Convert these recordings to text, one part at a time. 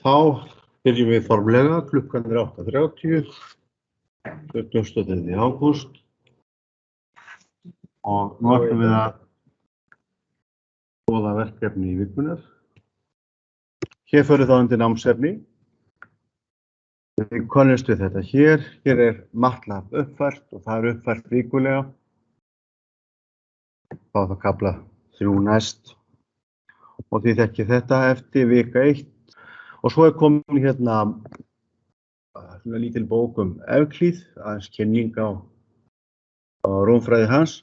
Þá byrjum við formlega, klukkan 8:30, 23. ágúst og nú ætlum við að skoða verkefni í vikunnar. Hér förum þá undir námsefni. Við könnumst við þetta hér. Hér er MATLAB uppfært og það er uppfært vikulega. Þá er það kafla 3 næst og þið þekkið þetta eftir vika 1. Og svo er komin hérna lítil bók Evklíð, aðeins kynning á rúmfræði hans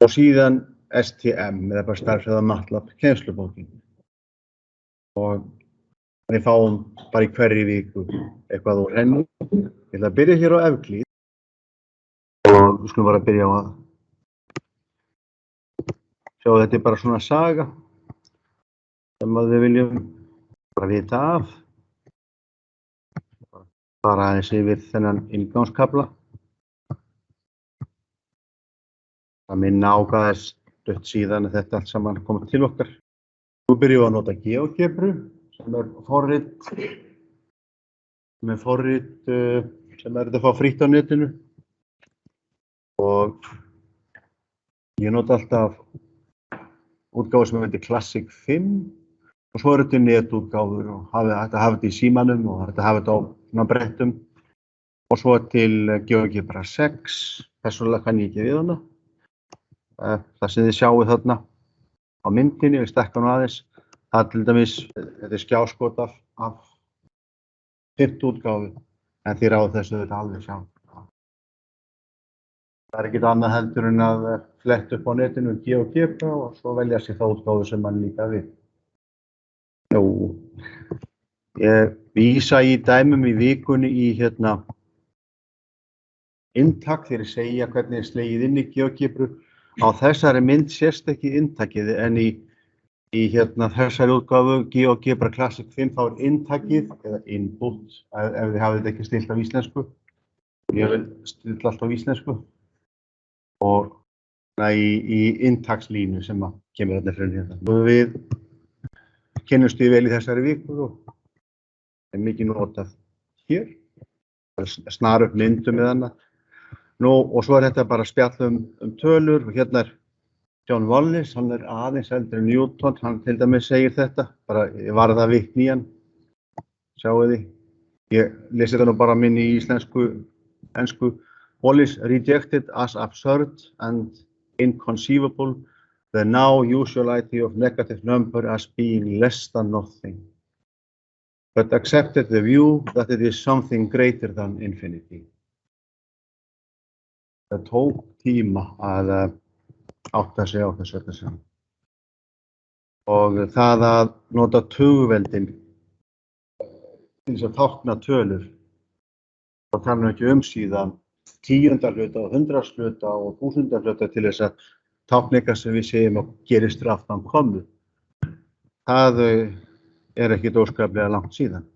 og síðan STM, eða bara stærðfræði MATLAB kennslubókin. Og við fáum bara í hverri viku eitthvað úr henni. Ég ætla að byrja hér á Evklíð og við skulum bara byrja á að sjá þetta er bara svona saga sem að við viljum bara vita af. Bara aðeins yfir þennan inngangskafla. Það minna á hvað er stutt síðan að þetta allt saman komið til okkar. Nú byrjum við að nota GeoGebru sem er forrit sem er að fá frítt á netinu. Og ég nota alltaf útgáfu sem heitir Classic 5. Og svo eru þetta netútgáfur og hægt að hafa þetta í símanum og hægt að hafa þetta á svona brettum. Og svo til GeoGebra 6, persónulega kann ég ekki við hana. Það sem þið sjáu þarna á myndinni, við stekkum aðeins. Það til dæmis, þetta er skjáskot af 5. útgáfu, en þið ráðu þessu þetta alveg sjá. Það er ekkert annað heldur en að fletta upp á netinu GeoGebra og svo velja sér það útgáfu sem mann líka við. Ég vísa í dæmum í vikunni í inntak þegar ég segja hvernig er slegið inn í GeoGebru. Á þessari mynd sést ekki inntakið en í þessari útgáfu GeoGebra Classic 5 þá er inntakið eða input ef þið hafið þetta ekki stillt á íslensku. Ég vil stilla allt á íslensku og í inntakslínu sem kemur þarna fyrir hérna. Við kynnumst við vel í þessari viku og er mikið notað hér. Snar upp myndum með hana. Og svo er þetta bara spjall tölur. Og hérna er John Wallis, hann er aðeins eldri en Newton. Hann til dæmis segir þetta. Bara ég varð að vitna í hann. Sjáu þið. Ég lesi þetta nú bara minn í ensku. Wallis rejected as absurd and inconceivable the now usuality of negative number as being less than nothing, but accepted the view that it is something greater than infinity. Það tók tíma að átta sig á þessu öllu saman. Og það að nota tugveldin til þess að tákna tölur, þá talar við ekki síðan tíundahluta og hundraðshluta og þúsundahluta til þess að tákna eitthvað sem við segjum og gerist aftan komið. Það er ekkert óskaplega langt síðan.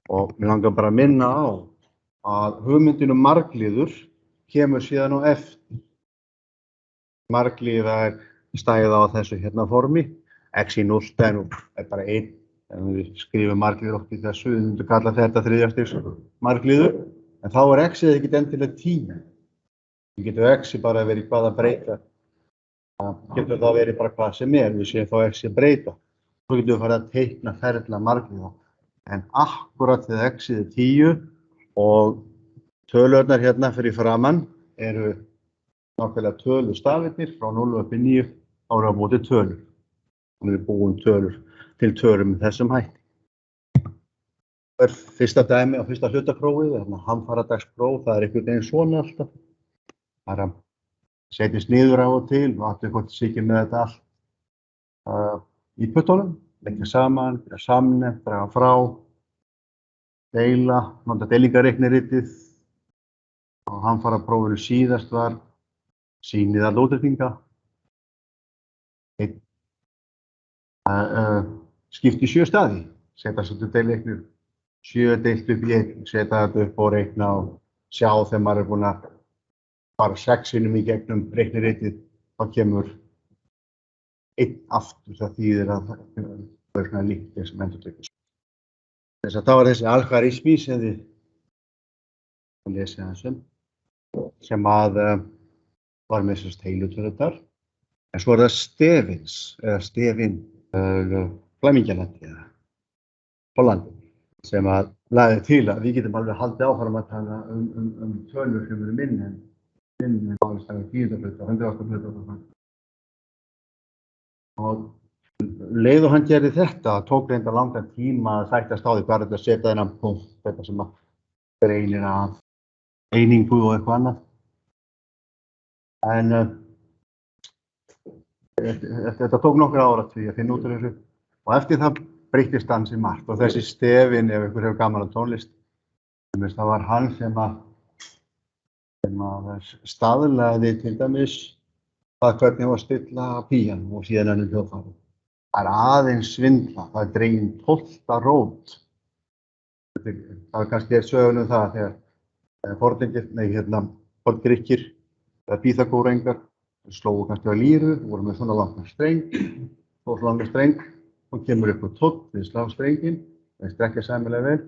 Og mér langar bara að minna á að hugmyndin margliður kemur síðan á eftir. Margliða er stæða á þessu formi. X í 0 er bara 1. En við skrifum margliður oft í þessu, við myndum kalla þetta 3. stigs margliður. En þá er X-ið ekkert endilega 10. Við getum X-ið bara verið hvað að breyta. Það getur það verið bara hvað sem er, við séum þá X að breyta. Svo getum við farið að teikna ferla margliða. En akkurat þegar X-ið er 10 og tölurnar hérna fyrir framann eru nákvæmlega tölustafirnir frá 0 upp í 9 ára á móti tölur. Og við búum tölur til tölur með þessum hætti. Það er fyrsta dæmi á fyrsta hlutaprófið, hamfaradagspróf, það er einhvern veginn svona alltaf. Það er að setjast niður á og til og aftur hvort sikið með þetta allt í puttunum, leggja saman, gera samnefnt, draga frá, deila, nota deilingarreikniritið og hamfaraprófinu síðast var sýnið alla útreikninga. Skipt í 7 staði, setja þetta deilreiknir, 7 deilt upp í 1, setja þetta upp og reikna og sjá þegar maður er búinn að bara 6 sinnum í gegnum reikniritið, þá kemur 1 aftur, það þýðir að það er svona líkt sem endurtekur sig. Þess að það var þessi algarismi sem þið lesið hans sem að var með þessast heilutölurnar. En svo það stefins, eða stefin, flæmingjalandi eða Hollandi, sem að lagði til að við getum alveg haldið áfram að tala tölur sem eru minni en alveg 10 hluta, 100 hluta og svona. Og leið og hann gerði þetta, tók reynda langan tíma að sættast á því hvað þetta að setja þennan punkt, þetta sem að greinir af einingu og eitthvað annað. En þetta tók nokkra áratugi að finna út úr þessu og eftir það breyttist ansi margt og þessi stefin, ef ykkur hefur gaman að tónlist, það var hann sem að staðlaði til dæmis það hvernig var að stilla píanó og síðan önnur hljóðfæri. Það er aðeins svindla, það er dregin 12. rót. Það var kannski sögun það þegar forngrikkir eða Pýþagórengar slógu kannski á lýru, voru með svona langan streng, svo langan streng og kemur upp á tónn við slá strenginn, þeir strekkja sæmilega vel.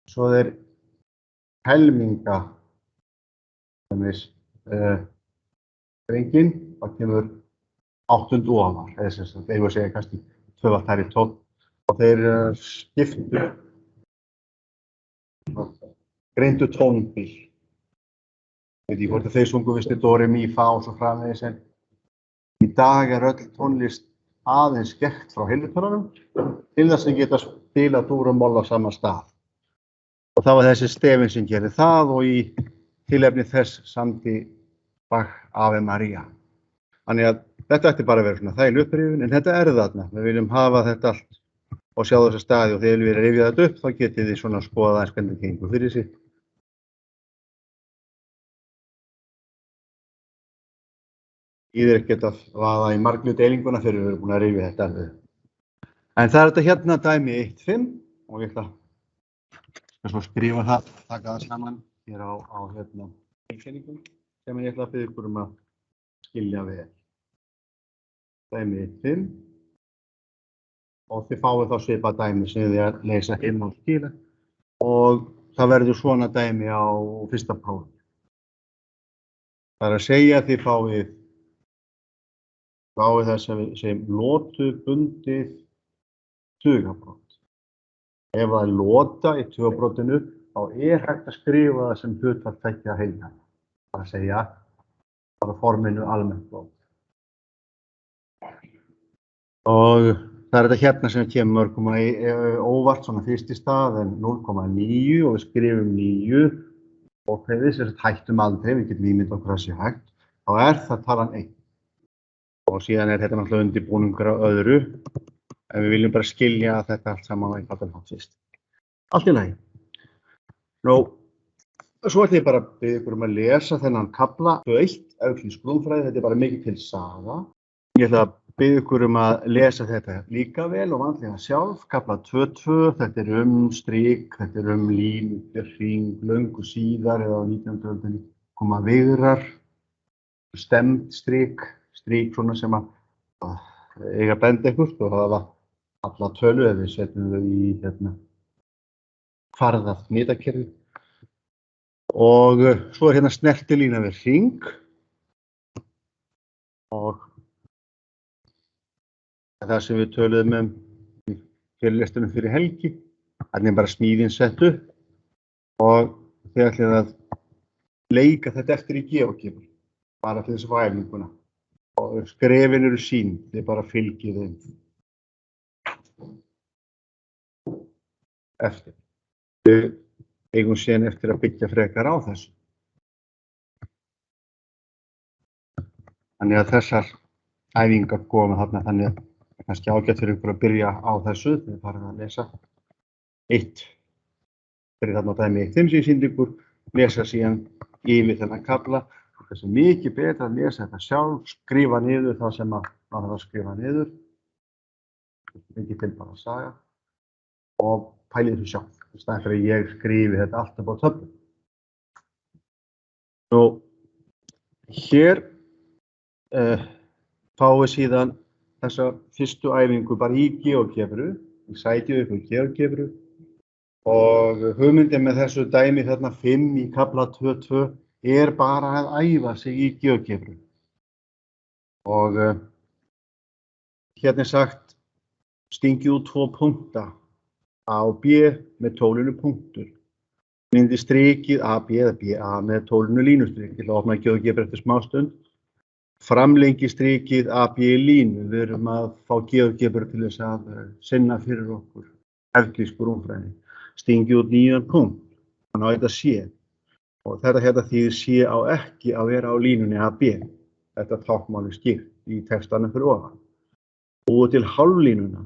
Svo þeir helminga strenginn, það kemur 8 ofar, eða sem sagt, eigum við að segja kannski 2 hærri tónn og þeir skiptu greindu tónbil. Ég veit ekki hvort þeir sungu visti Dóri, Mí, Fá og svo framvegis en í dag er öll tónlist aðeins gert frá heilutölunum til þess að geta spila dúr og moll á sama stað. Og það var þessi stefin sem gerði það og í tilefni þess samdi Bach Ave Maria. Þannig að þetta ætti bara að vera svona þægileg upprifjun en þetta er þarna. Við viljum hafa þetta allt og sjá þessa staði og þegar við rifja þetta upp þá getið þið svona skoða aðeins hvernig gengur fyrir sig. Íður ekkert að vaða í marglu deilinguna þegar við erum búin að rifja þetta alveg. En það er þetta hérna dæmi 1.5 og ég ætla að skrifa það, taka það saman hér á tilkynningum sem ég ætla að biðja ykkur að skilja vel. Dæmi 1.5 og þið fáið þá svipað dæmi sem þið að lesa inn á skila og það verður svona dæmi á fyrsta prófi. Það er að segja að þið fáið það sem lotubundið tugabrot. Ef það er lota í tugabrotinu, þá er hægt að skrifa það sem hlutfall tveggja heilna. Það er að segja, bara forminu almennt brot. Og það er þetta hérna sem kemur mörgum óvart svona fyrst í stað en 0,9 og við skrifum 9 og þegar við hættum aldrei, við getum ímyndað okkur að sé hægt, þá er það talan 1. Og síðan er þetta náttúrulega undirbúningur á öðru, en við viljum bara skilja að þetta allt saman var einfaldan hátt fyrst. Allt í lagi. Nú, svo ætlum ég bara að biðja ykkur að lesa þennan kafla 1, Evklíðs Guðfræði, þetta er bara mikið til saga. Ég ætla að biðja ykkur að lesa þetta líka vel og vandlega sjálf, kafla 2.2, þetta er strik, þetta er lín, hring, löngu síðar eða á 19. öldinni koma vigrar, stemd strik svona sem að eiga að benda ykkur og það var alla tölu ef við setjum þau í kvarðað hnitakerfi. Og svo er hérna snertilína við hring og það sem við töluðum í fyrirlestunum fyrir helgi. Þannig er bara smíðin sett upp og þið ætlið að leika þetta eftir í GeoGebra, bara til þess að fá æfinguna. Og skrefin eru sín, þið bara fylgið þeim. Eftir. Við eigum síðan eftir að byggja frekar á þessu. Þannig að þessar æfingar koma þarna þannig að það er kannski ágætt fyrir ykkur að byrja á þessu. Þið farið að lesa 1. Fyrir þarna dæmi 1.5 sem ég sýndi ykkur, lesa síðan yfir þennan kafla. Það er mikið betra að lesa þetta sjálf, skrifa niður það sem maður þarf að skrifa niður. Mikið til bara að saga. Og pælið þessu sjálf, í staðinn fyrir að ég skrifi þetta allt upp á töflu. Nú, hér fáum við síðan þessa fyrstu æfingu bara í GeoGebru. Ég sæti upp á GeoGebru Og hugmyndin með þessu dæmi þarna 5 í kafla 2.2 er bara að æfa sig í GeoGebru. Og hérna er sagt, stingi út 2 punkta, A og B með tólinu punktur. Myndi strikið AB eða BA með tólinu línustrik. Ég ætla að opna GeoGebru eftir smástund. Framlengi strikið AB línu. Við erum að fá GeoGebru til þess að sinna fyrir okkur evklíðsku rúmfræði. Stingi út 9 punkt, þannig að þetta sé. Og þetta hérna þýðir sé á ekki að vera á línunni AB. Þetta táknmáli skýrt í textanum fyrir ofan. Búið til hálflínuna.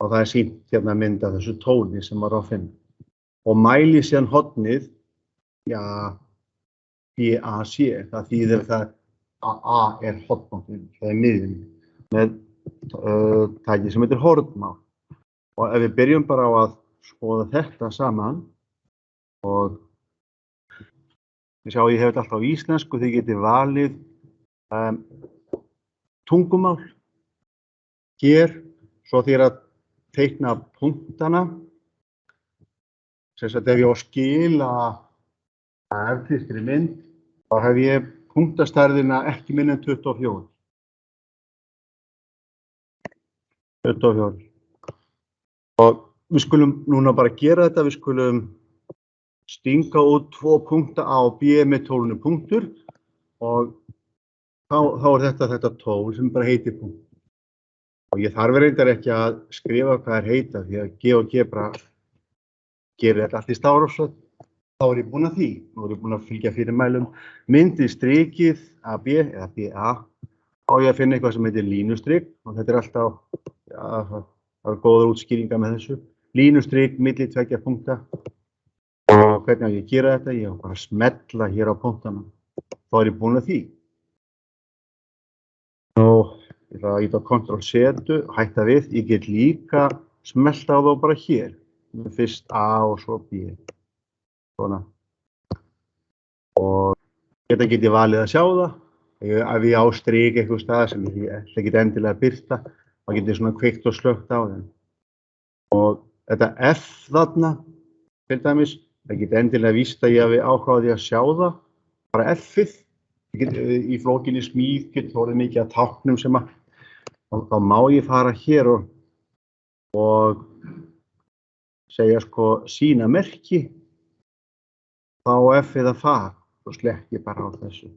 Og það er sýnt hérna mynd af þessu tóni sem var á 5. Og mæli síðan hornið, ja, BAC. Það þýðir það að A er hornmátturinn, það er miðjunni, með tæki sem heitir hornmál. Og ef við byrjum bara á að skoða þetta saman og ég sjá ég hef þetta alltaf á íslensku, þið getið valið tungumál hér, svo þér að teikna punktana, sem sagt ef ég á að skila evklíðskri mynd, þá hef ég punktastærðina ekki minna en 24. 24. Og við skulum núna bara gera þetta, við skulum stinga út 2 punkta A og B með tólinu punktur og þá er þetta tól sem bara heitir punkt. Og ég þarf reyndar ekki að skrifa hvað er heita því að GeoGebra gerir þetta allt í stafrófsröð. Þá er ég búinn að því. Nú er ég búinn að fylgja fyrirmælum. Myndi strikið AB eða BA og ég að finna eitthvað sem heitir línustrik og þetta er alltaf, ja, það er góðar útskýringar með þessu. Línustrik milli 2 punkta. Og hvernig á ég að gera þetta? Ég á bara að smella hér á punktana. Þá er ég búinn að því. Nú, ég ætla að íta á Ctrl-Z, hætta við. Ég get líka smelta á þá bara hér. Fyrst A og svo B. Svona. Og þetta get ég valið að sjá það. Ef ég á strik eitthvað stað sem ég ætla ekki endilega að birta, þá get ég svona kveikt og slökkt á þeim. Og þetta F þarna, til dæmis, það get endilega víst að ég hafi ákváðið að sjá það, bara F-ið. Í flókinni smíð getur orðið mikið að táknum sem að, og þá má ég fara hér og segja sko sína merki, þá F-ið að fara og slekk ég bara á þessu.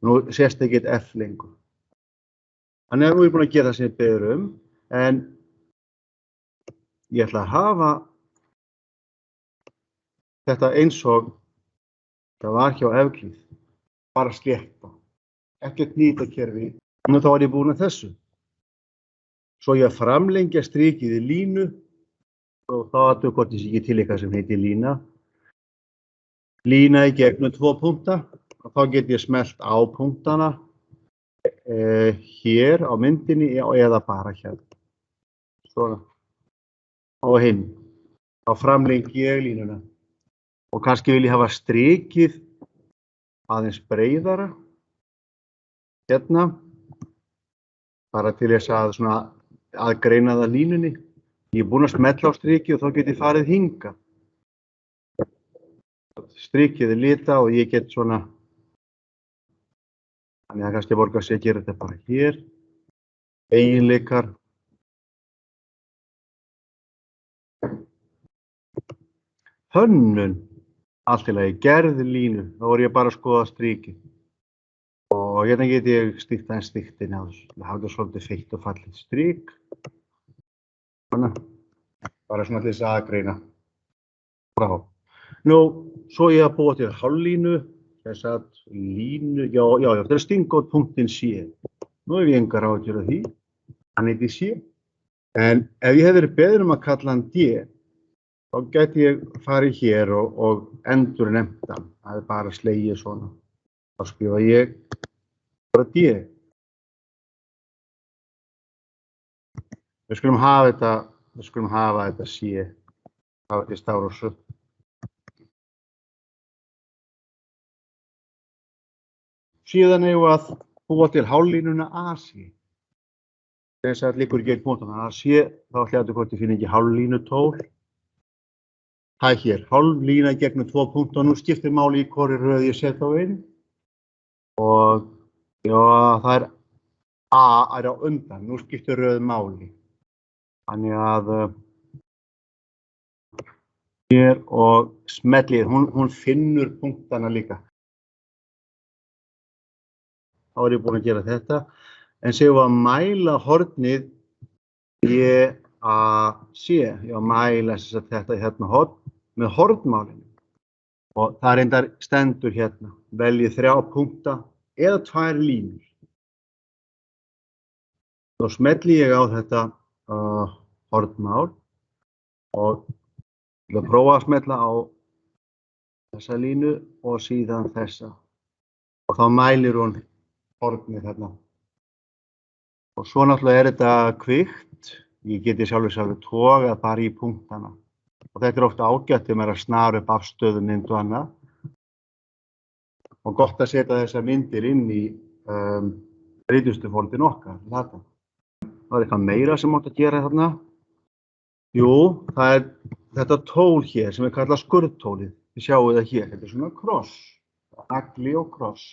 Nú sést ekki F lengur. Þannig að nú er ég búinn að gera það sem ég beður en ég ætla að hafa þetta eins og það var hjá Evklíð, bara slétta, ekkert nýtakerfi. Nú þá er ég búinn að þessu. Svo ég að framlengja strikið í línu og þá aðtöku hvort ég sé ekki til eitthvað sem heitir lína. Lína í gegnum 2 punkta og þá get ég smellt á punktana hér á myndinni eða bara hérna. Svona. Og hinn. Þá framlengi ég línuna. Og kannski vil ég hafa strikið aðeins breiðara. Hérna. Bara til þess að svona aðgreina það línunni. Ég er búinn að smetla á strikið og þá get ég farið hingað. Strikið er lita og ég get svona, þannig að kannski borgar sig að gera þetta bara hér. Eiginleikar. Hönnun, allt í lagi, gerð línu, þá er ég bara að skoða strikið. Og hérna get ég stíkt aðeins stíktinn á þessu. Það hafði svolítið feitt og fallið strik. Svona, bara svona til þess að aðgreina frá. Nú, svo ég að búa til hálflínu, þess að línu, já, þetta er stinga út punktinn C. Nú hef ég engar áhyggjur af því, hann heiti C. En ef ég hef verið beðinn að kalla hann D, þá gæti ég farið hér og endur nefnt hann. Það er bara slegið svona. Þá skrifa ég bara D. Við skulum hafa þetta C. Það er stafrófsröð. Síðan eigum við að búa til hálflínuna AC. Þess að liggur gegn punktana AC, þá ætla ég að hvort ég finn ekki hálflínutól. Það hér, hálf lína gegnum 2 punkta og nú skiptir máli í hvori röð ég set þá inn. Og já, það er A er á undan, nú skiptir röð máli. Þannig að hér og smellið, hún finnur punktana líka. Þá er ég búinn að gera þetta. En segjum við að mæla hornið BAC. Ég að mæla þetta hérna horn með hornmálinu. Og það reyndar stendur hérna. Veljið 3 punkta eða 2 línur. Þá smelli ég á þetta hornmál og ég vil prófa að smella á þessa línu og síðan þessa. Og þá mælir hún hornið þarna. Og svo náttúrulega þetta kvikt. Ég geti sjálfur togað bara í punktana. Og þetta ofta ágætt þegar maður að snara upp afstöðumynd og annað. Og gott að setja þessar myndir inn í ritustufóldin okkar. Það er eitthvað meira sem átt að gera þarna. Jú, það er þetta tól hér sem kallað skurðtólið. Þið sjáu það hér. Þetta er svona kross. Nagli og kross.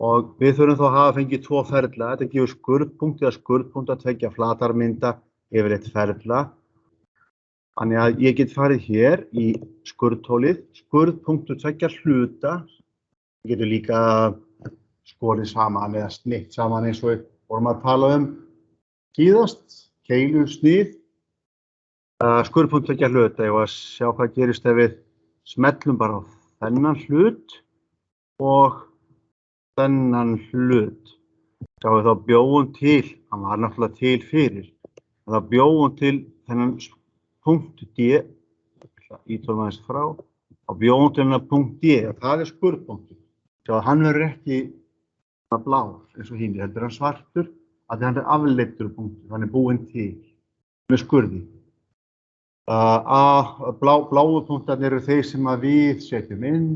Og við þurfum þá að hafa fengið 2 ferla. Þetta gefur skurðpunkt eða skurðpunkt að tveggja flatarmynda yfir 1 ferla. Þannig að ég get farið hér í skurðtólið, skurðpunktur tveggja hluta. Ég getur líka skorið saman eða snitt saman eins og við vorum að tala síðast, keilu, snið. Skurðpunkt tveggja hluta. Ég var að sjá hvað gerist ef við smellum bara á þennan hlut og þennan hlut. Sjáum við þá bjóum til, hann var náttúrulega til fyrir, þá bjóum til þennan punkt D, ítólum aðeins frá, og bjóum til þennan punkt D, og það er skurðpunktur. Sjáum að hann verður ekki blár eins og hinn, heldur hann svartur, að hann er afleiddur punktur, hann er búinn til með skurði. Bláu punktarnir eru þeir sem að við setjum inn,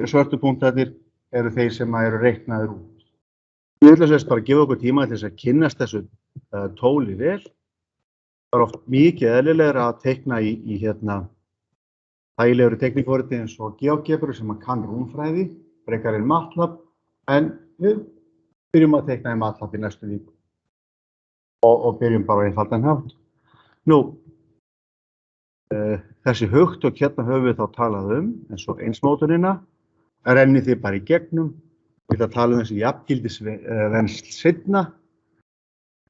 svörtu punktarnir eru þeir sem eru reiknaðir út. Ég ætla bara að gefa okkur tíma til þess að kynnast þessu tóli vel. Það er oft mikið eðlilegra að teikna í þægilegri teikniforriti eins og GeoGebra sem kann rúmfræði, frekar en MATLAB, en við byrjum að teikna í MATLAB í næstu viku. Og byrjum bara á einfaldan hátt. Nú, þessi hugtök hérna höfum við þá talað eins og einsmótunina. Rennið þið bara í gegnum. Ég ætla að tala þessi jafngildisvensl seinna.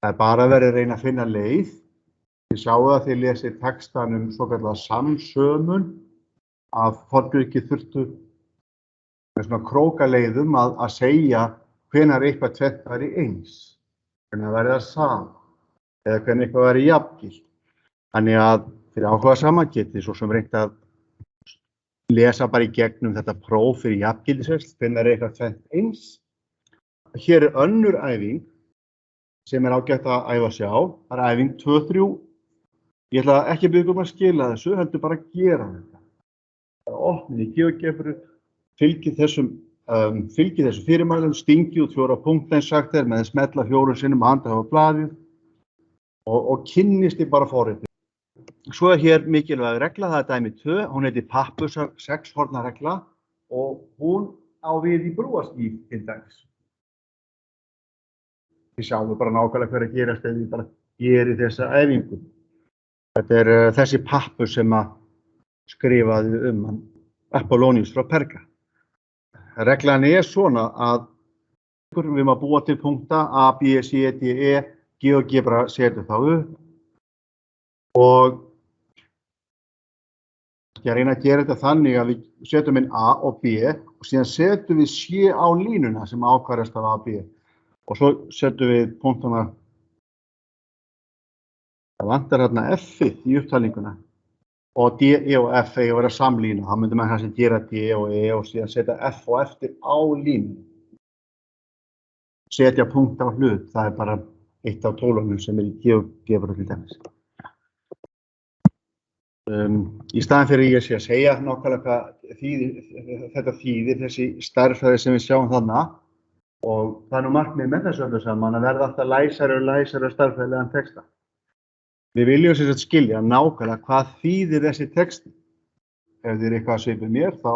Það er bara verið að reyna að finna leið. Þið sjáu að þið lesið textan svokallaða samsömun að forngrikir þurftu með svona krókaleiðum að segja hvenær eitthvað tvennt væri eins, hvenær væri það sama eða hvenær eitthvað væri jafngilt. Þannig að fyrir áhugasama getið svo sem reynt að lesa bara í gegnum þetta próf fyrir jafngildisvensl, hvenær er eitthvað tvennt eins. Hér er önnur æfing sem er ágætt að æfa sig á. Það er æfing 2-3. Ég ætla ekki að biðja að skila þessu, heldur bara að gera þetta. Það er opnið í GeoGebra, fylgið þessu fyrirmælum, stingið út 4 punkta eins sagt er með að smella 4 sinnum að handhafa blaðið og kynnist ég bara forritið. Svo er hér mikilvæg regla, það er dæmi 2, hún heitir Pappusar 6-horna regla og hún á við í brúaskíf til dæmis. Þið sjáum bara nákvæmlega hver að gerast ef við bara gerum þessa æfingu. Þetta er þessi Pappus sem að skrifaði hann Apollonius frá Perga. Reglan er svona að við erum að búa til punkta A, B, C, D, E, GeoGebra setur þá upp og ég reyna að gera þetta þannig að við setjum inn A og B og síðan setjum við C á línuna sem ákvarðast af A og B og svo setjum við punktana. Það vantar hérna F-ið í upptalninguna og D, E og F eiga að vera samlína. Það myndi maður kannski gera D og E og síðan setja F og eftir á línu. Setja punkt á hlut, það er bara eitt af tólunum sem í GeoGebra til dæmis. Í staðan fyrir ég sé að segja nákvæmlega hvað þetta þýðir, þessi stærðfræði sem við sjáum þarna og það er nú markmið með þessu öllu saman að verða alltaf læsari og læsari stærðfræðilegan texta. Við viljum sem sagt skilja nákvæmlega hvað þýðir þessi texti. Ef þið eitthvað svipið mér, þá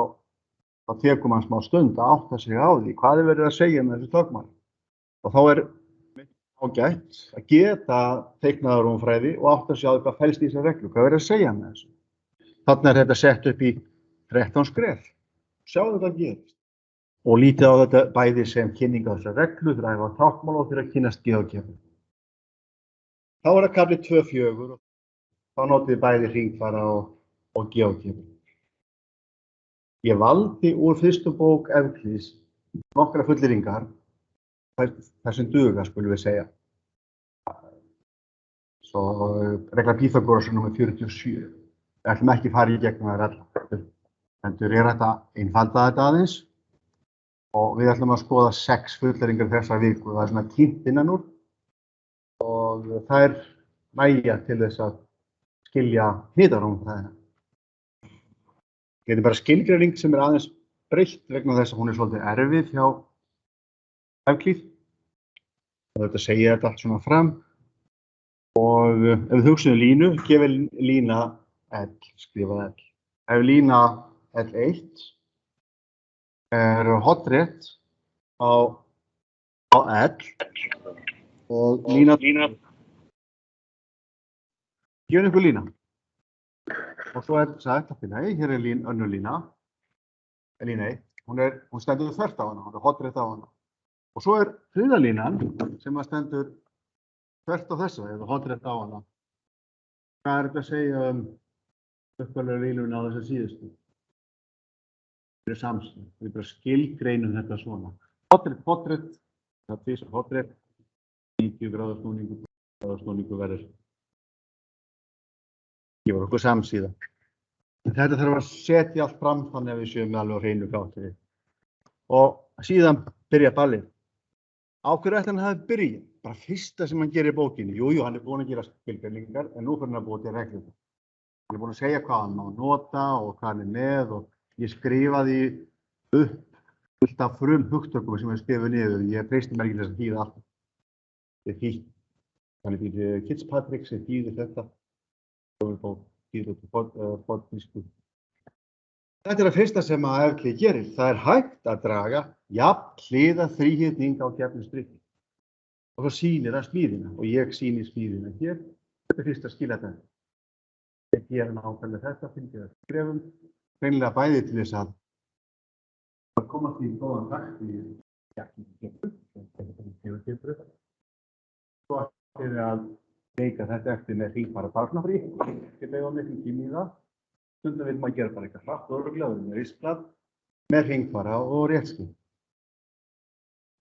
tekur mann smá stund að átta sig á því hvað er verið að segja með þessu táknmáli. Og þá er ágætt að geta teiknaða rúmfræði og átta sig á því hvað felst í þessari reglu, hvað er verið að segja með þessu. Þarna er þetta sett upp í 13 skref. Sjáðu hvað gerist. Og lítið á þetta bæði sem kynning á þessari reglu, dræfa á táknmál og fyrir að kynnast GeoGebru. Þá er það kafli 2.4 og þá notið þið bæði hringfara og GeoGebru. Ég valdi úr fyrstu bók Evklíðs nokkra fullyrðingar, þar sem duga, skulum við segja. Svo regla Pýþagórasar nr. 47. Við ætlum ekki að fara í gegnum þær allar. Heldur er þetta einfalda þetta aðeins og við ætlum að skoða 6 fullyrðingar þessa viku. Það er svona tínt innan úr og það er nægja til þess að skilja hnitarómfræðina. Ég geti bara skilgreining sem er aðeins breytt vegna þess að hún er svolítið erfið hjá Evklíð. Þetta segja þetta allt svona fram og ef við hugsaum línu, gefur lína L, skrifað L. Ef lína L1 er hornrétt á L og lína gefur einhver lína. Og svo er sagt að finna, hér er önnur lína, lína 1, hún stendur þvert á hana, hún er hornrétt á hana. Og svo er þriðja línan sem stendur þvert á þessa, eða hornrétt á hana. Hvað er þetta að segja upphaflega línuna á þessa síðustu? Það er samsvið, við bara skilgreinum þetta svona. Hornrétt, það er tvisvar hornrétt, 90 gráða snúningu verður. Ég var okkur samsíða. Þetta þarf að setja allt fram þannig að við séum alveg á hreinu gátt. Og síðan byrja ballið. Á hverju ætli hann hafi byrjað? Bara fyrsta sem hann gerir í bókinni. Jú, hann er búinn að gera skilgreiningar, en nú fyrir hann að búa til reglur. Hann er búinn að segja hvað hann má nota og hvað hann er með og ég skrifaði upp fullt af hugtökum sem ég skrifaði niður. Ég treysti mér ekki þess að þýða allt. Ég þýtt. Þannig fyrir Fitzpatrick sem þýðir þetta. Þetta er það fyrsta sem að Evklíð gerir. Það er hægt að draga jafnhliða þríhyrning á gefnu striki. Og svo sýnir það smíðina og ég sýni smíðina hér. Þetta er fyrsta skiljaðan. Ég gera nákvæmlega þetta, fylgja það skrefum. Hreinlega bæði til þess að komast í góðan takt í GeoGebru. Svo er að leika þetta eftir með hringfara táknafrí. Ég leiði á miklu tími í það. Stundum vil maður gera bara eitthvað hratt og örugglega með risblað með hringfara og réttskinn.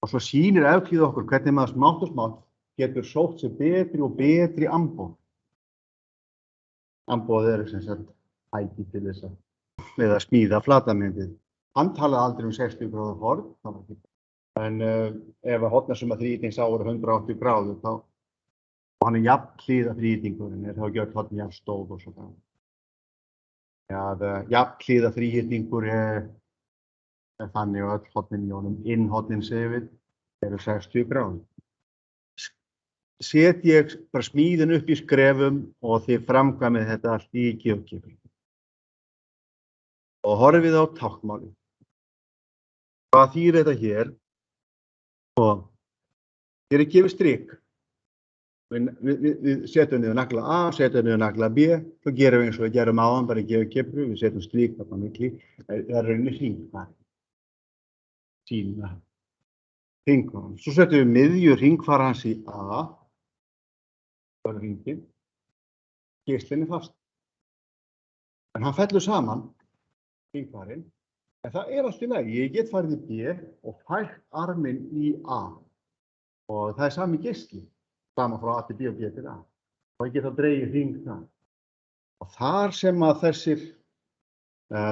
Og svo sýnir Evklíð okkur hvernig maður smátt og smátt getur sótt sér betri og betri amboð. Amboð eru sem sagt tæki til þess að smíða flatamyndið. Hann talaði aldrei 60 gráðu horn, en ef að hornasumma þrýtings á eru 180 gráður þá og hann er jafnhliða þríhyrningurinn, þá gjör hornin jafn stór og svo frá. Jafnhliða þríhyrningur er þannig að öll hornin í honum, innhornin segir við, eru 60 gráður. Set ég bara smíðin upp í skrefum og þið framkvæmið þetta allt í GeoGebru. Og horfið á táknmálið. Hvað þýðir þetta hér? Og hér er gefið strik. Við setjum niður nagla A, setjum niður nagla B, svo gerum við eins og við gerum áðan bara í GeoGebru, við setjum strik þarna milli, það er rauninni hringfari. Sýna hringfarann. Svo setjum við miðju hringfarans í A, það er hringinn, geislinn er fast. En hann fellur saman, hringfarinn, en það er allt í lagi. Ég get farið í B og fært arminn í A og það er sami geisli. Sama frá A til B og B til A. Og ég get þá dregið hring það. Og þar sem að þessir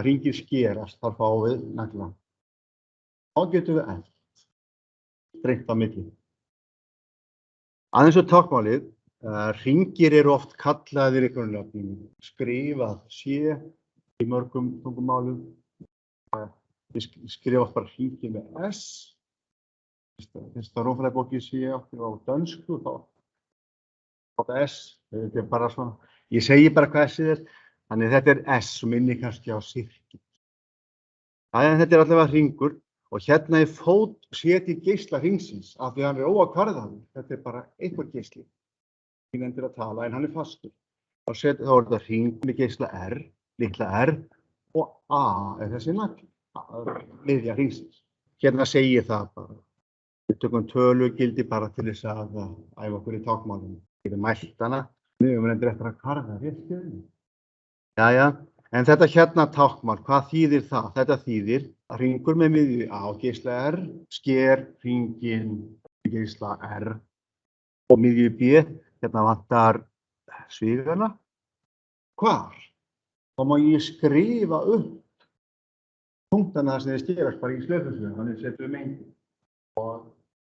hringir skerast, þar fáum við nagla. Þá getum við elt. Strengt á milli. Aðeins og táknmálið, hringir eru oft kallaðir einhverjum nöfnum. Skrifað sé í mörgum tungumálum. Við skrifa oft bara hringi með S. Fyrsta rúmfræðibókin sé áttir á dönsku, þá S Þetta bara svona, ég segi bara hvað S-ið þannig þetta S sem minnir kannski á sirkil. Þetta allavega hringur og hérna í fót setji geisla hringsins af því hann óákvarðaður. Þetta bara einhver geisli. Ég nefndir að tala en hann fastur. Þá þetta hring með geisla R, litla R og A þessi nagli, miðja hringsins. Hérna segi ég það bara. Við tökum tölugildi bara til þess að æfa okkur í táknmálinu. Við erum mælt hana. Við erum eftir að karða rétt stöðinu. Jæja, en þetta hérna táknmál, hvað þýðir það? Þetta þýðir að hringur með miðju A og geisla R sker hringinn geisla R og miðju B. Hérna vantar svígana. Hvar? Þá má ég skrifa upp punktana sem þeir skerast bara í slöfusvöðum, þannig setjum við mengi. Og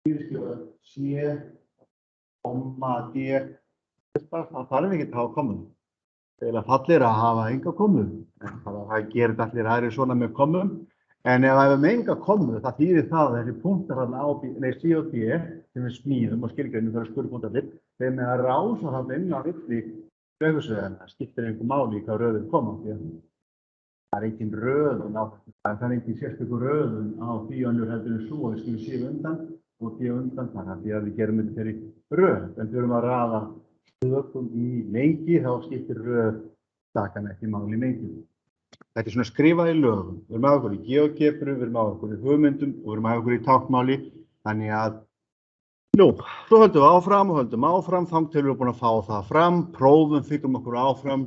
skrifa C, komma, D. Það þarf ekki að hafa kommum. Eða fallir að hafa enga kommum. Það gerir allir aðrir svona með kommum. En ef það með enga kommu, það þýðir það að þessi punktar þarna á C og D sem við smíðum og skilgreinum fyrir skurðpunktarnir, þeir með að rása þarna inn á milli slöfusvöðina. Það skiptir einhver máli hvað röðun koma. Það engin röðun á þetta. Það engin sérstöku röðun á því önnur heldur en svo. Við skulum C undan og D undan þar því að við gerum þetta fyrir röð. En við erum að raða stöðum í mengi, þá skiptir röð stakana ekki máli í mengi. Þetta svona skrifað í lögum. Við erum að okkur í GeoGebru, við erum að okkur í hugmyndum og við erum að okkur í táknmáli. Þannig að, svo höldum við áfram og höldum áfram, þangað til við erum búin að fá það fram, prófum, fikrum okkur áfram,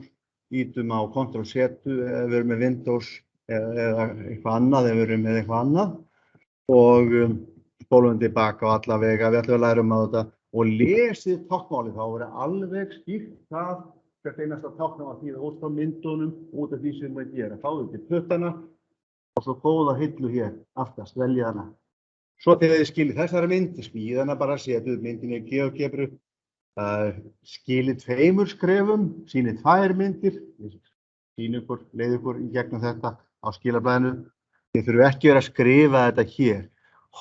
ítum á Ctrl-Z ef við erum með Windows eða eitthvað annað, ef við erum með eitthvað annað og spólum tilbaka á alla vega, við ætlum að læra á þetta og lesið táknmálið, þá verður alveg skýrt það hvert einasta táknmál að þýða út frá myndunum út af því sem við gera. Fáðu til puttana og svo góða hillu hér, aftast, velja hana. Svo þegar þið skiljið þessari mynd, smíð hana bara, setjuð myndinni í GeoGebru, skilið 2 skrefum, sýnið 2 myndir, sýnið ykkur, leið ykkur í gegnum þetta á skilablaðinu. Þið þurfum ekki verið að skrifa þetta hér.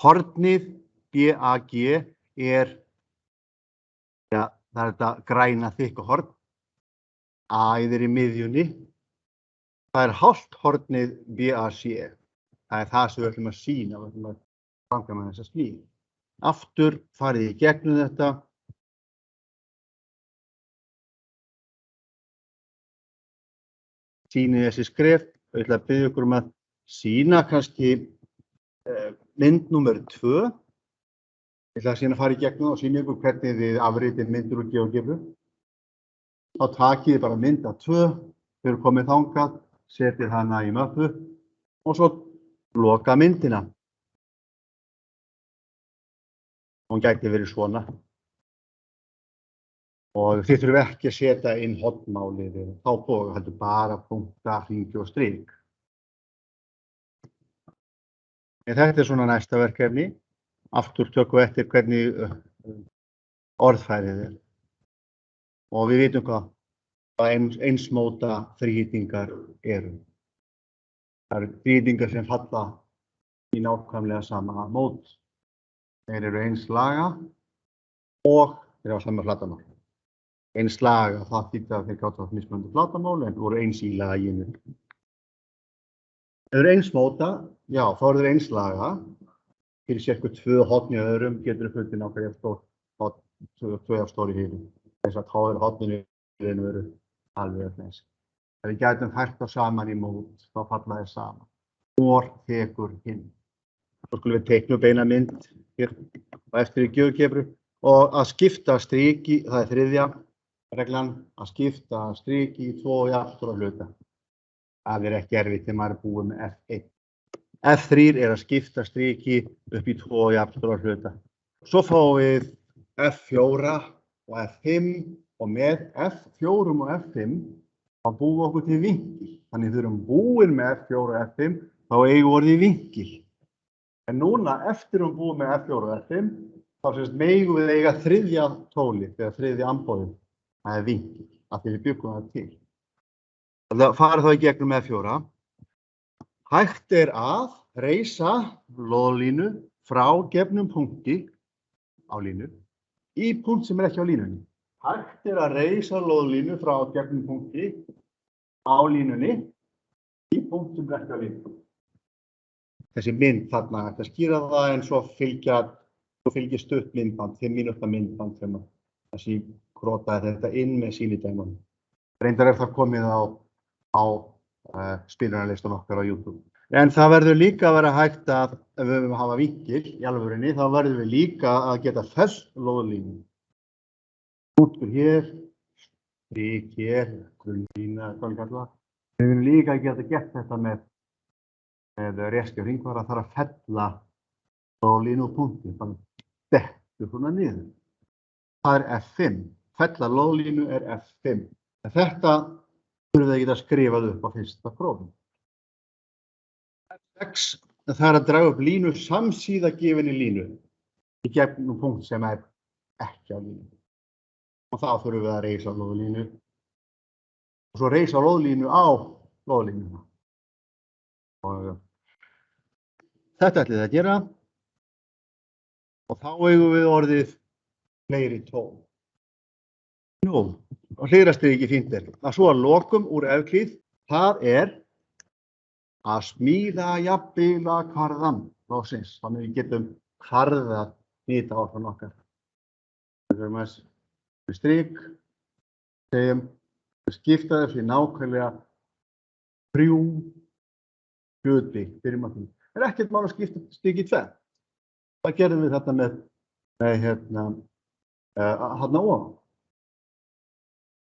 Hornið BAG það er þetta græna þykka horn. A-ið í miðjunni. Það er hálft hornið BAC. Það er það sem við ætlum að sýna, við ætlum að framkvæma þessa smíð. Aftur farið í gegnum þetta. Sýnið þessi skref. Ég ætla að biðja ykkur að sýna kannski mynd númer 2. Ég ætla að síðan að fara í gegnum og sýna ykkur hvernig þið afritið myndir úr GeoGebru. Þá takið þið bara mynda 2, þið eru komið þangað, setið hana í möppu og svo loka myndina. Hún gæti verið svona. Og þið þurfum ekki að setja inn hornmálið þá boga, heldur bara punkta, hringi og strik. En þetta svona næsta verkefni. Aftur tökum við eftir hvernig orðfærið og við vitum hvað einsmóta þríhyrningar eru. Það eru þríhyrningar sem falla í nákvæmlega sama mót. Þeir eru eins laga og þeir hafa sama flatarmál. Eins laga, það þýddi að þeir gátu haft mismunandi flatarmál en voru eins í laginu. Þeir eru einsmóta, já, þá eru þeir eins laga. Fyrir sérkur 2 horn í öðrum getur við fundið nákvæmlega 2 af stóri hýrum. Þess að þá eru horninu veru alveg að þess. Ef við gætum fært þá saman í mót, þá falla þeir saman. Hvor tekur hinn. Svo skulum við teikna upp eina mynd hér og eftir í GeoGebru og að skipta striki, það er 3. reglan, að skipta striki í 2 jafnstóra hluta. Það er ekki erfitt þegar maður er búið með F1. F3 er að skipta striki upp í 2 jafnstóra hluta. Svo fáum við F4 og F5 og með F4 og F5 þá búum við okkur til vinkil. Þannig þegar við erum búin með F4 og F5 þá eigum við orðið vinkil. En núna eftir við búin með F4 og F5 þá megum við eiga 3. tólið eða 3. amboðið. Það er vinkil, af því við byggum það til. Það farið þá í gegnum F4. Hægt er að reisa loðlínu frá gefnum punkti á línu í punkt sem er ekki á línunni. hægt að reisa lóðlínu frá gegnum punkti á línunni í punkt sem ekki á línu. Þessi mynd þarna, þetta skýra það en svo fylgir stutt myndband, 5 mínútna myndband sem þessi krotaði þetta inn með sýnidæmunum. Reyndar það komið á spilunarlistan okkar á YouTube. En það verður líka að vera hægt að, ef við höfum að hafa vinkil í alvörunni, þá verður við líka að geta fellt lóðlínu. Punktur hér, strik hér, grunnlína, hvað við kalla það. Við viljum líka að geta gert þetta með réski og hringvara þarf að fella lóðlínu og punkti, bara dettur svona niður. Það er F5. Fella lóðlínu er F5. En þetta þurfum við að geta skrifað upp á fyrsta prófum. F6, það er að draga upp línu samsíða gefinni línu í gegnum punkt sem er ekki á línu. Og þá þurfum við að reisa lóðlínu og svo reisa lóðlínu á lóðlínuna. Og þetta ætlum við að gera og þá eigum við orðið fleiri tól. Nú, og hliðrastriki fínt að svo að lokum úr Evklíð, það er að smíða jafnbila kvarðan loksins, þannig við getum kvarðað hnýta áfram okkar. Við erum með strik, segjum, við skipta þessu í nákvæmlega 3 hluti fyrir maður. Það er ekkert mál að skipta strik í 2. Það gerðum við þetta með hérna ofan.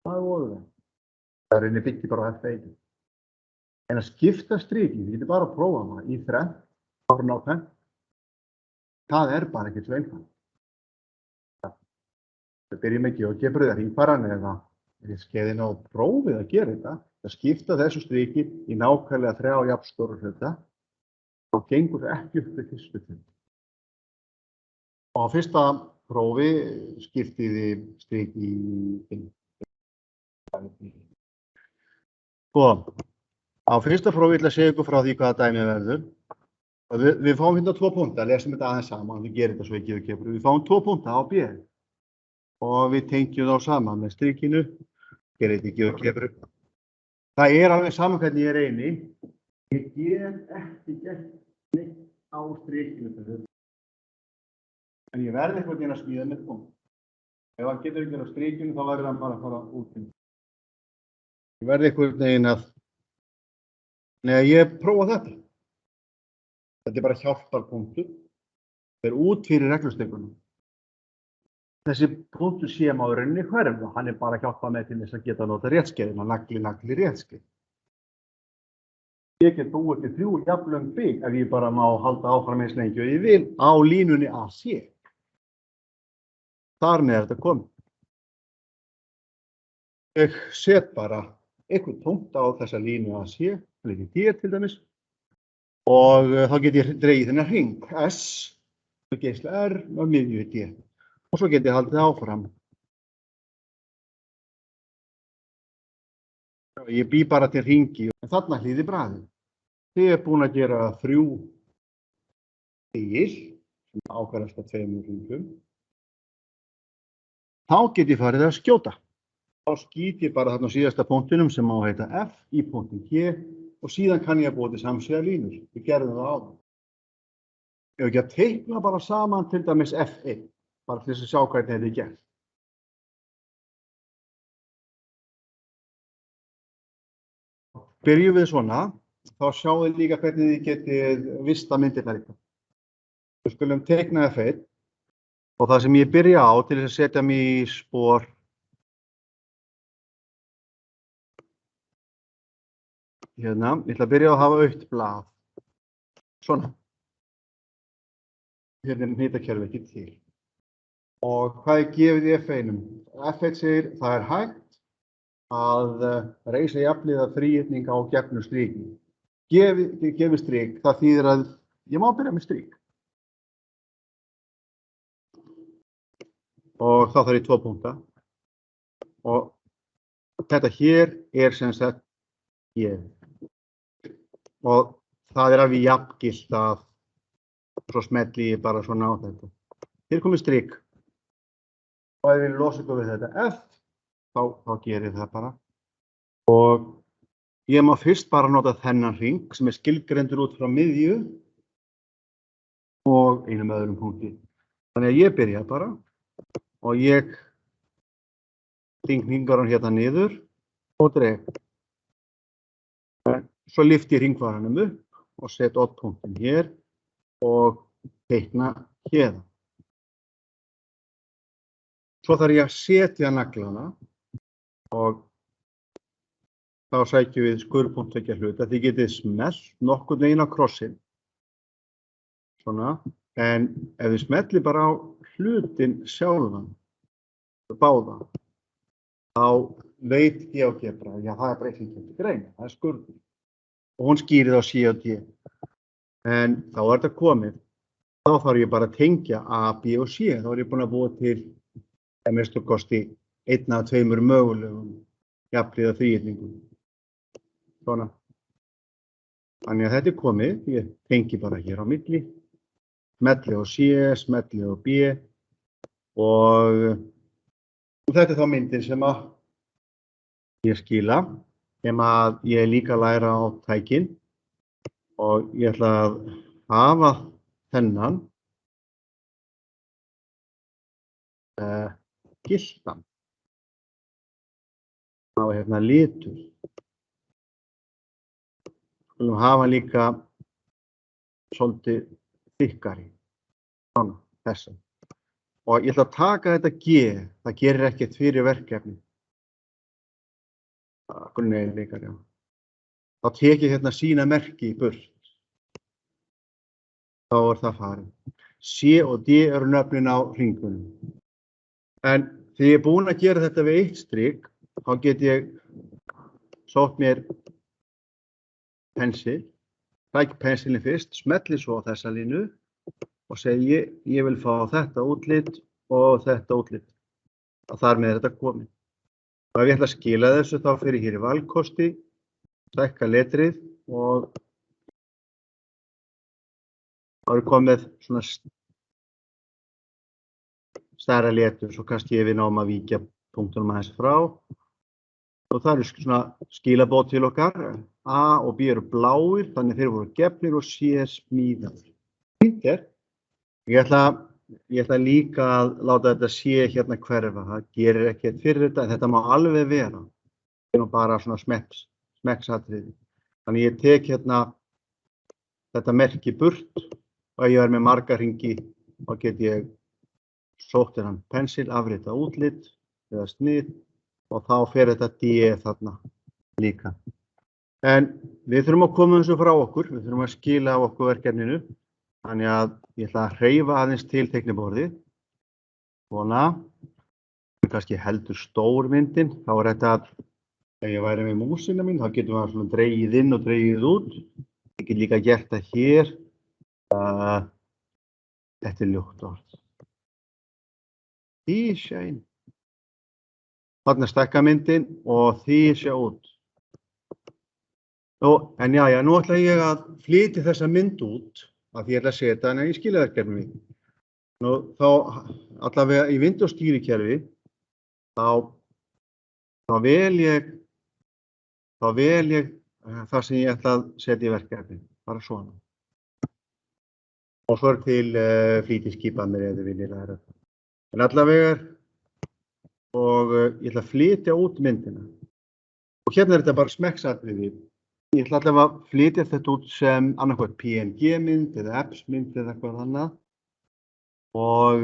Það voru það. Það er einnig byggja bara F1. En að skipta striki, við getum bara að prófa það í 3, ára nákvæmt. Það er bara ekkert svo einfalt. Við byrjum ekki að gefa það hringfaran eða skeiðin á prófið að gera þetta. Að skipta þessu striki í nákvæmlega 3 jafnstóra hluta. Þá gengur það ekki upp til fyrstu hluti. Og á fyrsta prófi skiptiði striki í 5. Á fyrsta prófi ætla að segja ykkur frá því hvaða dæmi verður. Við fáum hérna 2 punkta, lesum þetta aðeins saman, við gerum þetta svo ekki við kemur. Við fáum 2 punkta á B og við tengjum þá saman með strikinu, gerum þetta ekki við kemur. Það er alveg saman hvernig ég reyni. Ég get ekki gert neitt á strikinu. En ég verði eitthvað að smíða með punkt. Ef hann getur ekki á strikinu þá verður hann bara að fara út. Ég verði eitthvað að Nei, ég prófa þetta. Þetta er bara hjálparpunktur. Það er út fyrir reglustikunum. Þessi punktur sé má í rauninni hverfa. Hann er bara að hjálpa með til þess að geta nota réttskeiðina, nagli réttskeið. Ég get búið til 3 jafnlöng bygg ef ég bara má halda áfram eins lengi og ég vil á línunni AC. Þar með þetta komið. Ég set bara einhvern punkt á þessa línu AC. D til dæmis og þá get ég dregið þennan hring S og geisla R og miðju D og svo get ég haldið áfram. Ég bý bara til hringi en þarna hlýði bragðið. Ég er búinn að gera 3 til sem ákvarðast að 2 hringum. Þá get ég farið að skjóta. Þá skýt ég bara þarna á síðasta punktinum sem á að heita F í punktin G og síðan kann ég að búa til samsíða línur. Við gerðum það áðan. Ef ekki að teikna bara saman til dæmis F1, bara til þess að sjá hvernig þetta er gert. Byrjum við svona, þá sjáum við líka hvernig þið getið vista myndirnar eitthvað. Við skulum teikna F1 og það sem ég byrja á til þess að setja mig í spor hérna, ég ætla að byrja á að hafa autt blað. Svona. Hérna er hnitakerfi ekki til. Og hvað er gefið í F1-um? F1 segir það er hægt að reisa jafnliða þríhyrning á gefnu striki. Gefið strik, það þýðir að ég má byrja með strik. Og þá þarf ég 2 punkta. Og þetta hér er sem sagt gefið. Og það er alveg jafngilt að svo smelli ég bara svona á þetta. Hér komið strik. og ef við losum við þetta F, þá gerir það bara. Og ég má fyrst bara nota þennan hring sem skilgreindur út frá miðju og einum öðrum punkti. Þannig að ég byrja bara og ég hringar hann hérna niður og dreg. Svo lyfti ég hringvaranum upp og set oddpunktinn hér og teikna hérna. Svo þarf ég að setja naglana og þá sækjum við skurðpunktveggja hluta. Þið getið smellt nokkurn veginn á krossinn. Svona. En ef við smellum bara á hlutin sjálfan, báða, þá veit GeoGebra, já það breyting til greina, það skurður. Og hún skýrir á C og D. En þá þetta komið, þá þarf ég bara að tengja A, B og C. Þá ég búinn að búa til minnstakosti 1 af 2 mögulegum jafnhliða þríhyrningum. Svona. Þannig að þetta komið, ég tengi bara hér á milli. Smelli á C, smelli á B og þetta þá myndin sem að ég skila, sem að ég líka læra á tækin og ég ætla að hafa þennan gylltan. Það var hérna litur. Skulum hafa líka svolítið þykkari. Svona, þessum. Og ég ætla að taka þetta G, það gerir ekkert fyrir verkefni. Grunneiginleikar, já. Þá tek ég hérna sína merki í burt. Þá það farin. C og D eru nöfnin á hringunum. En þegar ég búinn að gera þetta við 1 strik, þá get ég sótt mér pensil. Tæk pensilin fyrst, smelli svo á þessa línu og segi ég vil fá þetta útlit og þetta útlit. Og þar með þetta komið. Og ef ég ætla að skila þessu þá fyrir hér í valkosti, stækka letrið og þá komið svona stærra letur, svo kannski ég við náum að víkja punktunum aðeins frá. Og það eru svona skilaboð til okkar. A og B eru bláir, þannig þeir voru gefnir og C smíðaður. Ég ætla líka að láta þetta C hérna hverfa. Það gerir ekkert fyrir þetta, en þetta má alveg vera. Það er nú bara svona smekksatriði. Þannig ég tek hérna þetta merki burt og ef ég er með marga hringi, þá get ég sótt þennan pensil, afrita útlit eða snið og þá fer þetta D þarna líka. En við þurfum að koma þessu frá okkur, við þurfum að skila á okkur verkefninu. Þannig að ég ætla að hreyfa aðeins til teikniborðið. Svona. Kannski heldur stór myndin. Þá er þetta, ef ég væri með músina mín, þá getum við svona dregið inn og dregið út. Ég get líka gert það hér. Þetta er ljótt orð. Því sé inn. Þarna stækka myndin og því sé út. En já, nú ætla ég að flytja þessa mynd út af því ég ætla að setja hana í skilaverkefni. Þá allavega í Windows stýrikerfi þá vel ég það sem ég ætla að setja í verkefni, bara svona. Og svo til flýtiskipanir ef þið viljið læra það. En allavega og ég ætla að flytja út myndina. Og hérna er þetta bara smekksatriði. Ég ætla allavega að flytja þetta út sem annarkvæmt PNG-mynd eða apps-mynd eða eitthvað annað. Og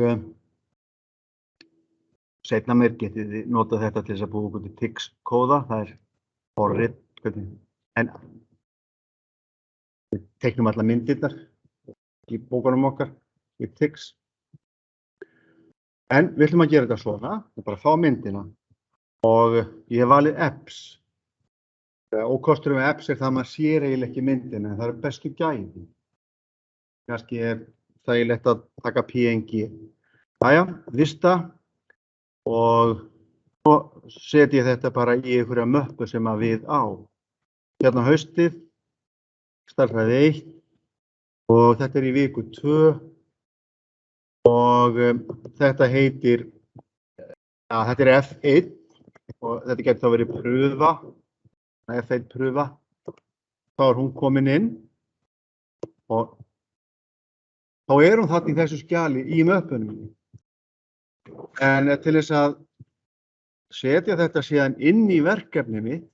seinna meir getið þið notað þetta til þess að búa til TIX-kóða. Það er forrit. En við teiknum alla myndirnar í bókunum okkar í TIX. En við ætlum að gera þetta svona. Við bara fá myndina. Og ég hef valið apps. Ókosturinn með apps það að maður sér eiginlega ekki myndina, en það eru bestu gæði. Kannski er þægilegt að taka PNG. Jæja, vista og svo setja ég þetta bara í einhverja möppu sem að við á. Hérna haustið, stærðfræði 1 og þetta er í viku 2 og þetta heitir Ja, þetta F1 og þetta getur þá verið prufa, F1 prufa. Þá hún komin inn og þá hún þarna í þessu skjali í möppunum. En til þess að setja þetta síðan inn í verkefnið mitt,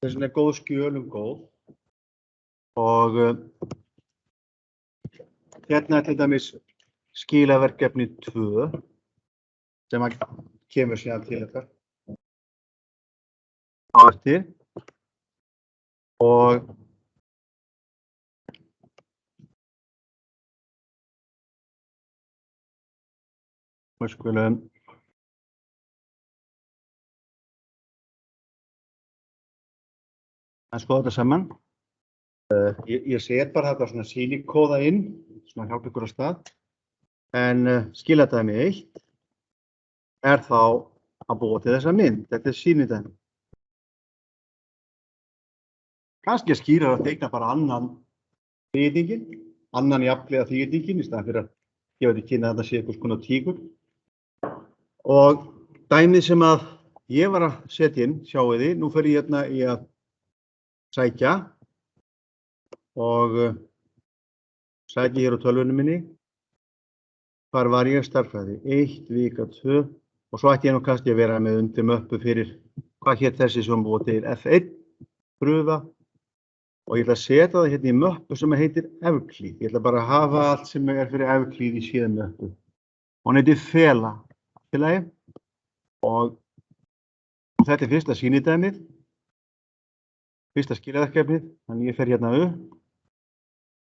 þess vegna góð skjölum góð. Og hérna til dæmis skilaverkefni 2 sem kemur síðan til þetta á eftir. Og við skulum skoða þetta saman. Ég set bara þetta svona sýnikóða inn, svona hjálpa ykkur á stað. En skiladæmi 1 þá að búa til þessa mynd. Þetta sýnidæmi. Kannski skýrar að teikna bara annan þýðingin, annan jafnlega þýðingin í staðan fyrir að gefa til kynna að þetta sé einhvers konar tígur. Og dæmið sem að ég var að setja inn, sjáu þið, nú fer ég hérna í að sækja og sækja hér á tölvunum minni. Hvar var ég? Stærðfræði 1, vika 2 og svo ætti ég nú kannski að vera með undir möppu fyrir hvað hét þessi sem búið til F1 prufa og ég ætla að setja það hérna í möppu sem heitir Evklíð. Ég ætla bara að hafa allt sem er fyrir Evklíð í síðan möppu. Hún heitir Fela félagi og þetta fyrsta sýnidæmið, fyrsta skilaverkefnið, þannig ég fer hérna upp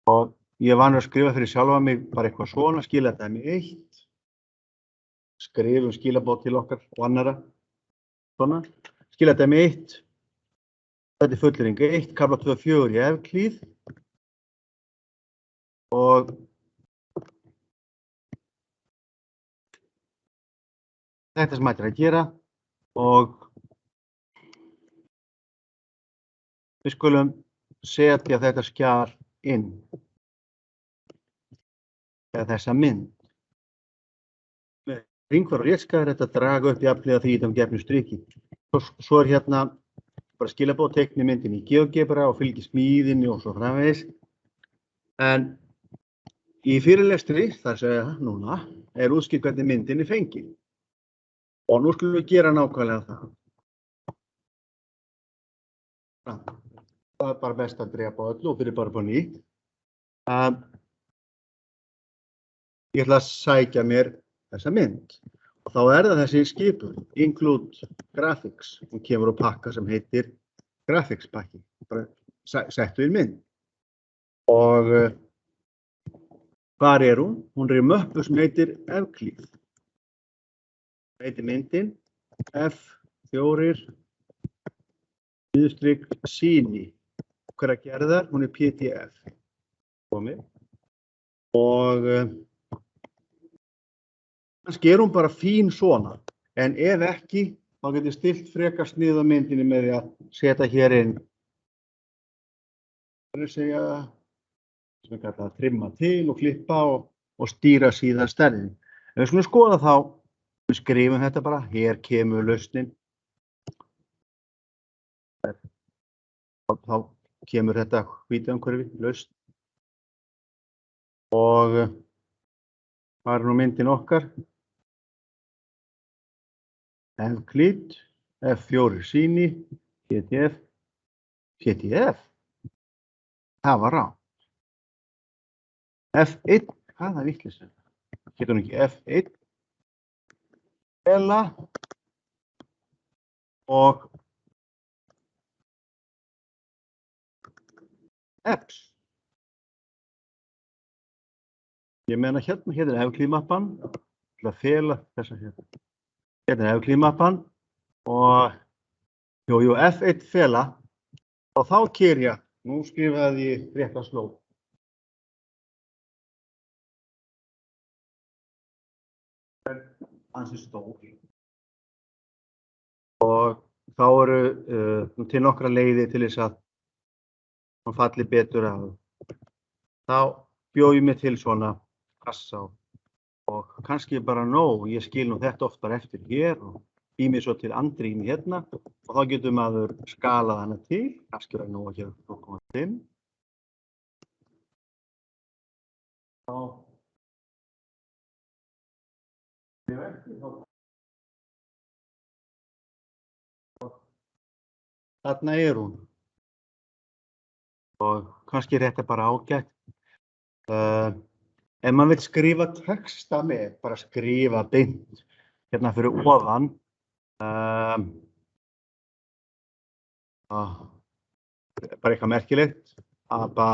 og ég var að skrifa fyrir sjálfa mig bara eitthvað svona, skiladæmi 1, skrifum skilaboð til okkar og annara, svona, skiladæmi 1, þetta fullyrðing 1, kafla 2.4 í Evklíð og þetta sem ættir að gera og við skulum setja þetta skjal inn eða þessa mynd. Með hringfara og réttskæði er þetta að draga upp jafnhliða þrítam gefnu striki. Svo er hérna bara skilaboð teikni myndin í GeoGebra og fylgi smíðinni og svo framvegis. En í fyrirlestri, þar segja núna, er útskýrt hvernig myndin er fengin. Og nú skulum við gera nákvæmlega það. Það er bara best að drepa öllu og fyrir bara på nýtt. Ég ætla að sækja mér þessa mynd. Og þá er það þessi skipun, Include Graphics. Hún kemur á pakka sem heitir Graphics pakki. Bara settu inn mynd. Og hvar er hún? Hún er í möppu sem heitir Evklíð. Það heitir myndin F4 sýni. Hverja gerðar? Hún er PDF. Komið. Og kannski er hún bara fín svona, en ef ekki, þá getur ég stillt frekar snið á myndinni með því að setja hér inn, það er að segja, sem við kalla að trimma til og klippa og stýra síðan stærðin. En við skulum skoða þá, við skrifum þetta bara, hér kemur lausnin. Þá kemur þetta hvítaumhverfi, lausn. Og hvað er nú myndin okkar? Evklíð, F4 sýni, PDF. PDF? Það var rangt. F1, hvað er vitlaust? Getur hún ekki F1? Fela og X. Ég meina hérna er Evklíð-mappan, til að fela þessa hérna. Hérna er Evklíð-mappan og F1 fela og þá keyri ég, nú skrifaði ég rétta slóð. Það er ansi stór. Og þá eru til nokkra leiðir til þess að hún falli betur að. Þá bjó ég mig til svona kassa og kannski bara nóg, ég skil nú þetta oft bara eftir hér og bý mér svo til andrými hérna og þá getur maður skalað hana til, kannski er nóg að gera 0,5. Þarna er hún og kannski er þetta bara ágætt. Ef maður vill skrifa texta með, bara skrifa beint hérna fyrir ofan, bara eitthvað merkilegt, aba,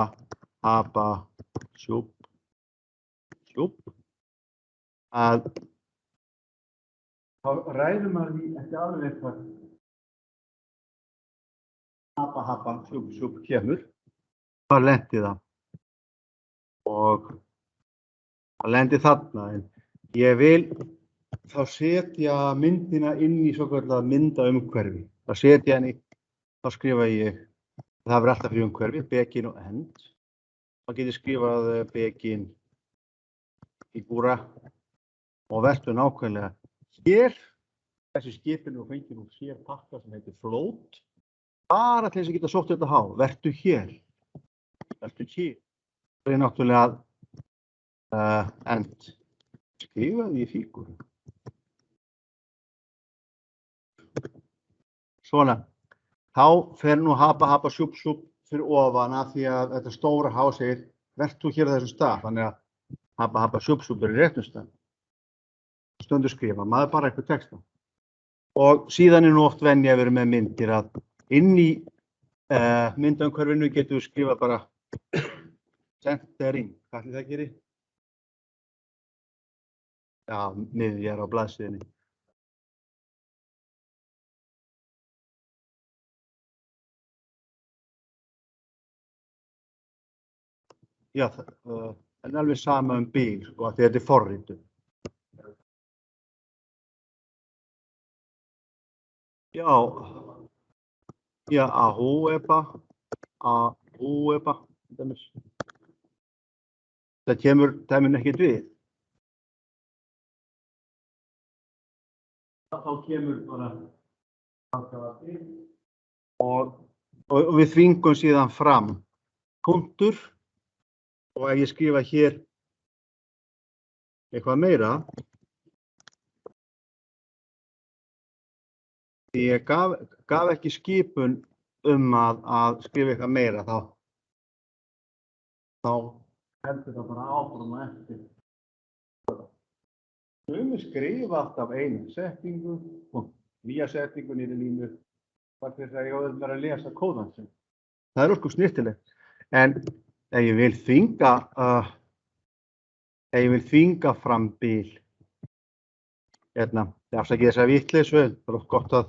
sjúp, að þá ræður maður því ekki alveg eitthvað aba, sjúp kemur, hvað lendi það og það lendi þarna en ég vil þá setja myndina inn í svokallað myndaumhverfi, þá setja henni, þá skrifa ég, það verður alltaf fyrir umhverfi, begin og end, þá get ég skrifað begin fígúra og vertu nákvæmlega hér, þessi skipinu og fengið úr sér pakka sem heitir float, bara til þess að geta sótt þetta há, vertu hér, vertu hér, það er náttúrulega end, skrifaði ég fígúru. Svona, þá fer nú haba, sjúp fyrir ofan af því að þetta stóra há segir vertu hér á þessum stað, þannig að haba, sjúp er í réttum stað. Stundu skrifa, maður bara eitthvað texta. Og síðan er nú oft venja að vera með myndir að inn í myndaumhverfinu getum við skrifa bara centering, hvað ætli það gerir? Já, miðjar á blaðsíðunni. Já, en alveg sama bíl, sko, því þetta er forritun. Já, ahúeba, það kemur dæmin ekkert við. Þá kemur bara og við þvingum síðan fram punktur og ef ég skrifa hér eitthvað meira, því ég gaf ekki skipun að skrifa eitthvað meira, þá heldur það bara áfram og eftir. Sumir skrifa alltaf einu setningu og nýja setningu niður í línu, bara til þess að ég auðvitað að lesa kóðan sinn. Það er ósköp snyrtilegt, en ef ég vil þvinga fram bil, hérna, afsakið þessa vitleysu, það er gott að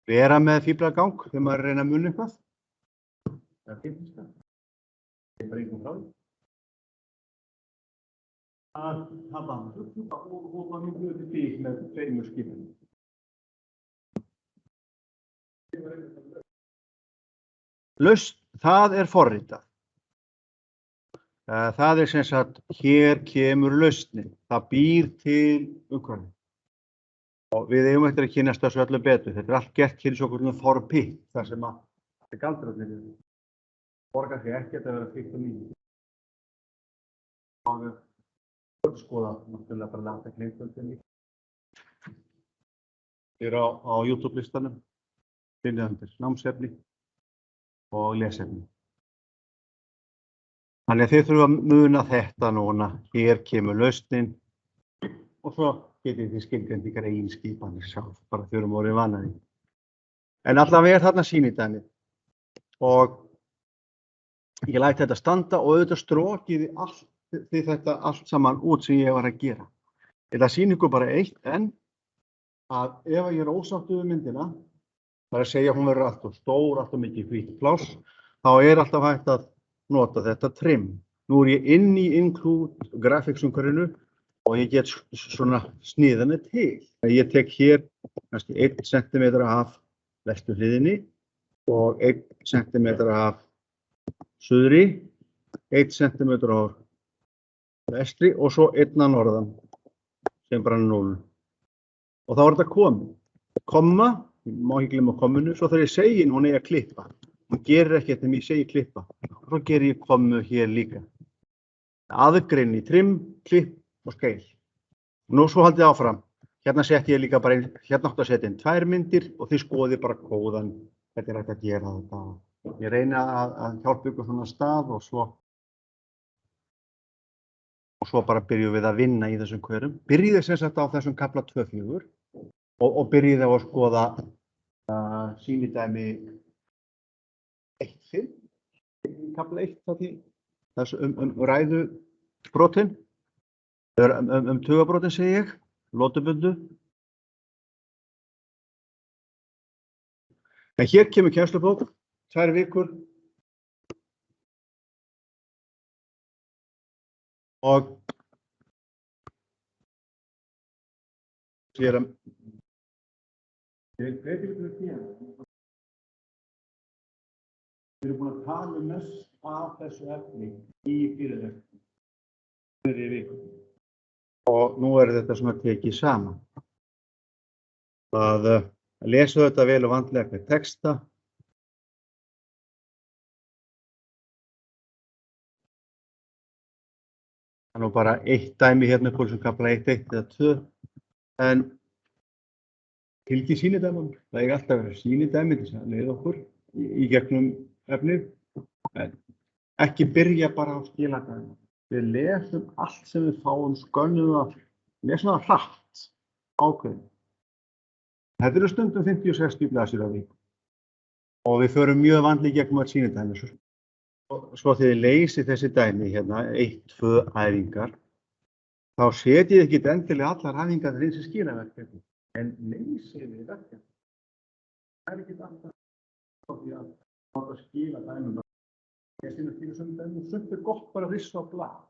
vera með fíflagang þegar maður reyna að muna eitthvað. Það er fífliska. Það er bara einhvern frá því. Að hafa og myndu þetta bíl með tveimur skipum. Lausn, það er forritað. Það er sem sagt, hér kemur lausnin. Það býr til umhverfi. Og við eigum eftir að kynnast þessu öllu betur. Þetta er allt gert hér í svokölluðum forpitt, þar sem að þetta er galdrarnir. Borgar því ekkert að vera pitt og nýtt. Og skoða náttúrulega bara lata klingvöldinni. Þið eru á YouTube-listanum. Finnið undir námsefni og lesefni. Þannig að þið þurfum að muna þetta núna. Hér kemur lausnin og svo getið þið skilgreint ykkar eigin skipanir sjálf, bara þau eru orðið vanaði. En allavega er þarna sýnidæmið og ég læt þetta standa og auðvitað strókiði þetta allt saman út sem ég var að gera. Ég ætla að sýna ykkur bara eitt en að ef ég er ósáttur við myndina, það er að segja að hún verður alltaf stór, alltaf mikið hvítt pláss, þá er alltaf hægt að nota þetta trim. Nú er ég inn í Include Graphics-umhverfinu og ég get svona sniðan til. Ég tek hér kannski 1 cm af vestu hliðinni og 1 cm af suðri, 1 cm af vestri og svo 1 að norðan. sem bara 0. Og þá er þetta komma. Komma, ég má ekki glemma kommunu, svo þegar ég segi hún eigi að klippa. Hún gerir ekkert ef ég segi klippa. Og svo ger ég kommu hér líka. Aðgrein í trim, klipp og skeil. Nú svo haldið áfram. Hérna setti ég líka bara inn, hérna áttu að setja inn 2 myndir og þið skoðið bara kóðan. Þetta er hægt að gera þetta. Ég reyna að hjálpa ykkur svona stað og svo bara byrjum við að vinna í þessum hverjum. Byrjið sem sagt á þessum kafla 2-4 og byrjið á að skoða sýnidæmi 1-5. Kafla 1 þessu ræðubrotin, tugabrotin segi ég, lotubundu. En hér kemur kennslubók, 2 vikur. Og sér að við erum búin að tala mest af þessu efni í fyrirlestri viku. Og nú er þetta svona tekið saman. Að lesa þetta vel og vandlega með texta. Það er nú bara 1 dæmi hérna upp úr þessum kafla 1, 1 eða 2. En fylgi sýnidæmunum. Það er alltaf verið sýnidæmi til að leiða okkur í gegnum efnið. En ekki byrja bara á skiladæmi. Við lesum allt sem við fáum, skönnum það, lesum það hratt, ákveðin. Þetta eru stundum 50-60 blaðsíður á viku. Og við förum mjög vandlega í gegnum öll sýnidæmi. Svo þegar þið leysið þessi dæmi hérna, 1-2 æfingar, þá setjið ekki endilega allar æfingar til eins og skilaverkefni, en leysið við verkefni. Það er ekki alltaf á því að láta skila dæmum. Ég finnst fyrir svona dæmum, sumt er gott bara að rissa á blað.